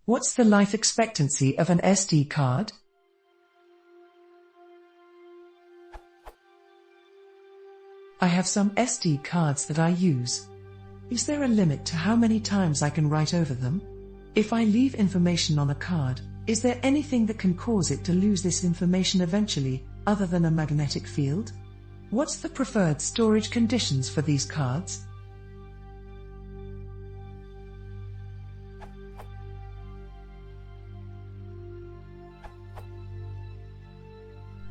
What's the life expectancy of an SD card? I have some SD cards that I use. Is there a limit to how many times I can write over them? If I leave information on a card, is there anything that can cause it to lose this information eventually, other than a magnetic field? What's the preferred storage conditions for these cards?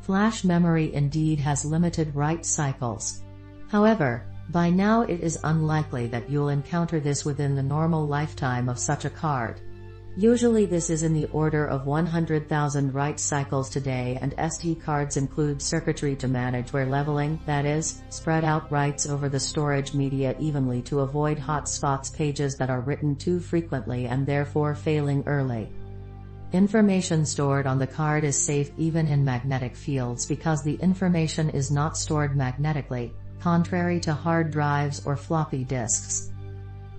Flash memory indeed has limited write cycles. However, by now it is unlikely that you'll encounter this within the normal lifetime of such a card. Usually this is in the order of 100,000 write cycles today, and SD cards include circuitry to manage wear leveling, that is, spread out writes over the storage media evenly to avoid hot spots, pages that are written too frequently and therefore failing early. Information stored on the card is safe even in magnetic fields because the information is not stored magnetically, contrary to hard drives or floppy disks.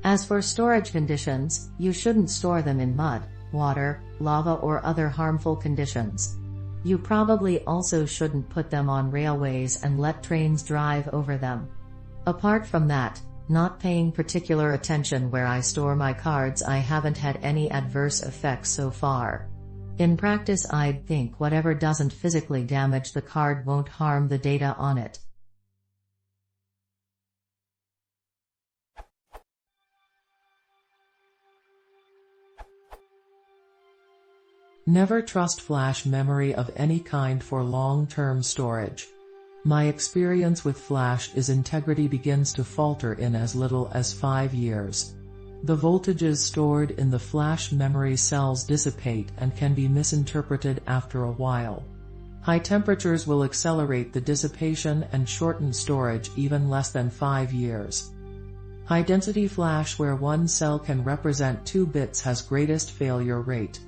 As for storage conditions, you shouldn't store them in mud, water, lava or other harmful conditions. You probably also shouldn't put them on railways and let trains drive over them. Apart from that, not paying particular attention where I store my cards, I haven't had any adverse effects so far. In practice, I'd think whatever doesn't physically damage the card won't harm the data on it. Never trust flash memory of any kind for long-term storage. My experience with flash is integrity begins to falter in as little as 5 years. The voltages stored in the flash memory cells dissipate and can be misinterpreted after a while. High temperatures will accelerate the dissipation and shorten storage even less than 5 years. High-density flash where one cell can represent 2 bits has greatest failure rate.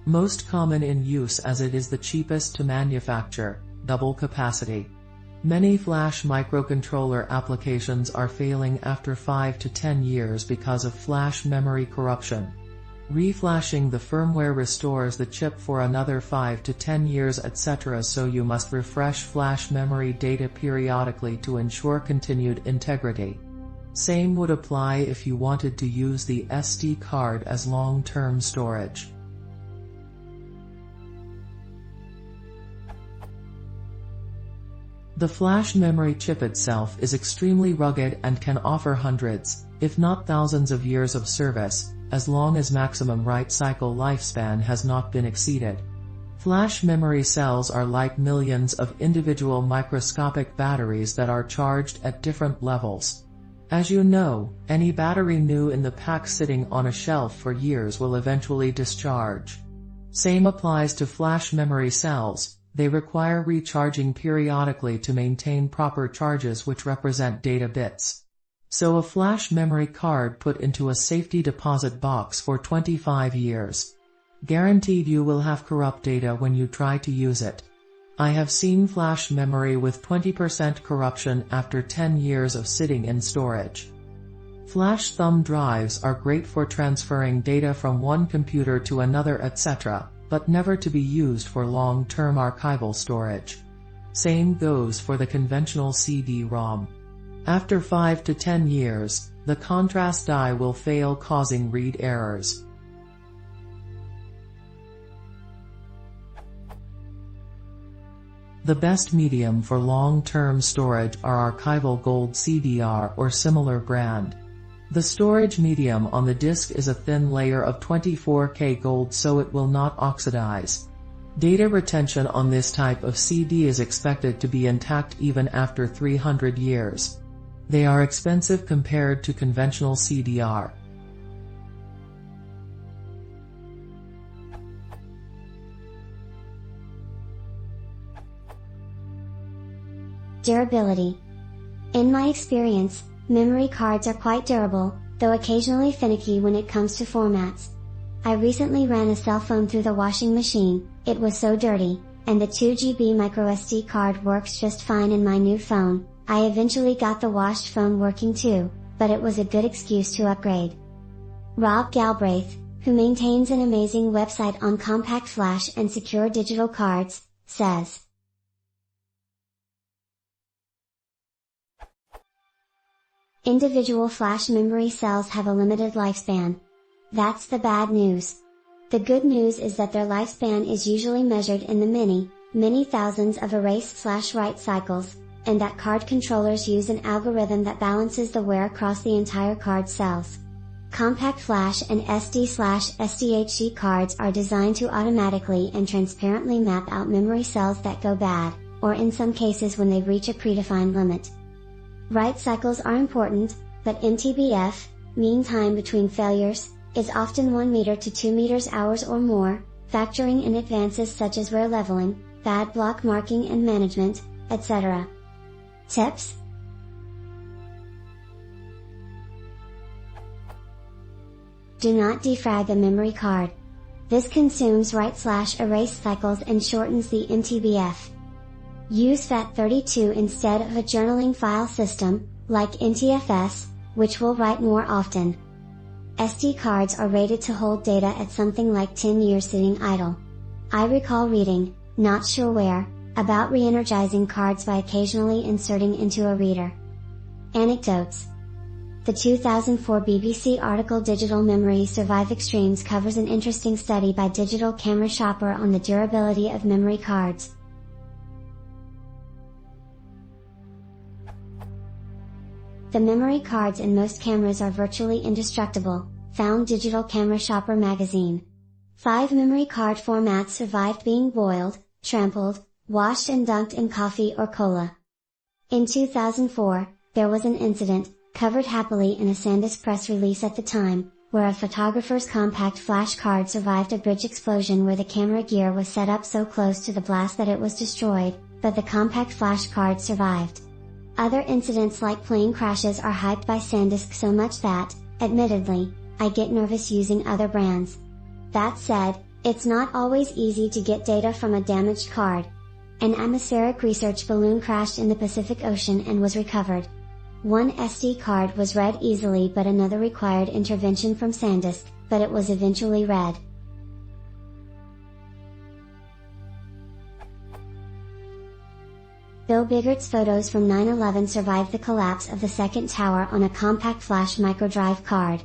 Most common in use as it is the cheapest to manufacture, double capacity. Many flash microcontroller applications are failing after 5 to 10 years because of flash memory corruption. Reflashing the firmware restores the chip for another 5 to 10 years etc., so you must refresh flash memory data periodically to ensure continued integrity. Same would apply if you wanted to use the SD card as long-term storage. The flash memory chip itself is extremely rugged and can offer hundreds, if not thousands of years of service, as long as maximum write cycle lifespan has not been exceeded. Flash memory cells are like millions of individual microscopic batteries that are charged at different levels. As you know, any battery new in the pack sitting on a shelf for years will eventually discharge. Same applies to flash memory cells. They require recharging periodically to maintain proper charges which represent data bits. So a flash memory card put into a safety deposit box for 25 years. Guaranteed you will have corrupt data when you try to use it. I have seen flash memory with 20% corruption after 10 years of sitting in storage. Flash thumb drives are great for transferring data from one computer to another etc., but never to be used for long-term archival storage. Same goes for the conventional CD-ROM. After 5 to 10 years, the contrast die will fail, causing read errors. The best medium for long-term storage are archival gold CDR or similar brand. The storage medium on the disk is a thin layer of 24K gold so it will not oxidize. Data retention on this type of CD is expected to be intact even after 300 years. They are expensive compared to conventional CDR. Durability. In my experience, memory cards are quite durable, though occasionally finicky when it comes to formats. I recently ran a cell phone through the washing machine, it was so dirty, and the 2GB microSD card works just fine in my new phone. I eventually got the washed phone working too, but it was a good excuse to upgrade. Rob Galbraith, who maintains an amazing website on compact flash and secure digital cards, says, individual flash memory cells have a limited lifespan. That's the bad news. The good news is that their lifespan is usually measured in the many thousands of erase/write cycles, and that card controllers use an algorithm that balances the wear across the entire card cells. Compact flash and SD/SDHC cards are designed to automatically and transparently map out memory cells that go bad, or in some cases when they reach a predefined limit. Write cycles are important, but MTBF, mean time between failures, is often 1 meter to 2 meters hours or more, factoring in advances such as wear leveling, bad block marking and management, etc. Tips? Do not defrag a memory card. This consumes write/erase cycles and shortens the MTBF. Use FAT32 instead of a journaling file system, like NTFS, which will write more often. SD cards are rated to hold data at something like 10 years sitting idle. I recall reading, not sure where, about re-energizing cards by occasionally inserting into a reader. Anecdotes. The 2004 BBC article Digital Memory Survive Extremes covers an interesting study by Digital Camera Shopper on the durability of memory cards. The memory cards in most cameras are virtually indestructible, found Digital Camera Shopper magazine. 5 memory card formats survived being boiled, trampled, washed and dunked in coffee or cola. In 2004, there was an incident, covered happily in a SanDisk press release at the time, where a photographer's compact flash card survived a bridge explosion where the camera gear was set up so close to the blast that it was destroyed, but the compact flash card survived. Other incidents like plane crashes are hyped by SanDisk so much that, admittedly, I get nervous using other brands. That said, it's not always easy to get data from a damaged card. An atmospheric research balloon crashed in the Pacific Ocean and was recovered. One SD card was read easily but another required intervention from SanDisk, but it was eventually read. Bill Biggart's photos from 9/11 survived the collapse of the second tower on a compact flash microdrive card.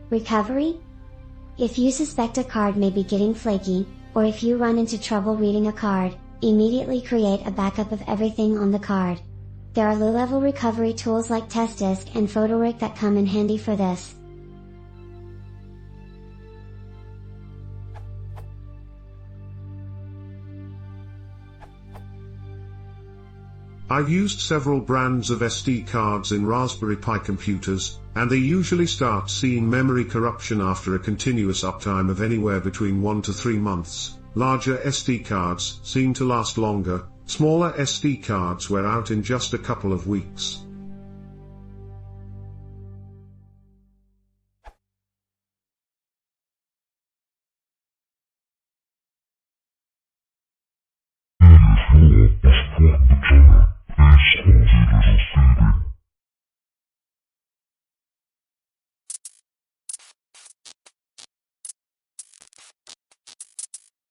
Recovery? If you suspect a card may be getting flaky, or if you run into trouble reading a card, immediately create a backup of everything on the card. There are low-level recovery tools like TestDisk and PhotoRig that come in handy for this. I've used several brands of SD cards in Raspberry Pi computers, and they usually start seeing memory corruption after a continuous uptime of anywhere between 1 to 3 months. Larger SD cards seem to last longer, smaller SD cards wear out in just a couple of weeks.